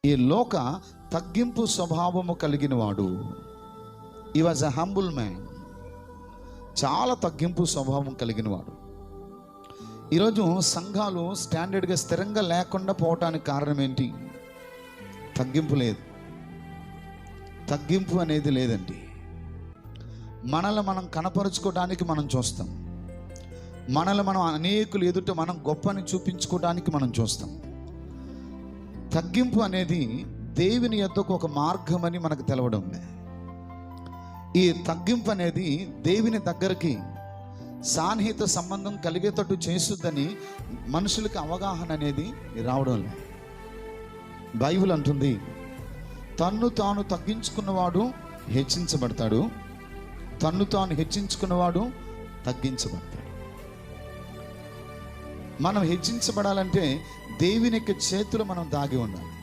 ఈ లోక తగ్గింపు స్వభావము కలిగిన వాడు. ఈ వాజ్ అ హంబుల్ మ్యాన్. చాలా తగ్గింపు స్వభావం కలిగిన వాడు. ఈరోజు సంఘాలు స్టాండర్డ్గా స్థిరంగా లేకుండా పోవటానికి కారణం ఏంటి? తగ్గింపు లేదు. తగ్గింపు అనేది లేదండి. మనల్ని మనం కనపరుచుకోవడానికి మనం చూస్తాం. మనల్ని మనం అనేకులు ఎదుట మనం గొప్పని చూపించుకోవడానికి మనం చూస్తాం. తగ్గింపు అనేది దేవుని యొద్దకు ఒక మార్గం అని మనకు తెలవడం. ఈ తగ్గింపు అనేది దేవుని దగ్గరికి సాన్నిహిత సంబంధం కలిగేటట్టు చేస్తుందని మనుషులకు అవగాహన అనేది రావడం లేదు. బైబిల్ అంటుంది, తన్ను తాను తగ్గించుకున్నవాడు హెచ్చించబడతాడు, తన్ను తాను హెచ్చించుకున్నవాడు తగ్గించబడతాడు. మనం హెచ్చించబడాలంటే దేవుని యొక్క చేతిలో మనం దాగి ఉండాలి.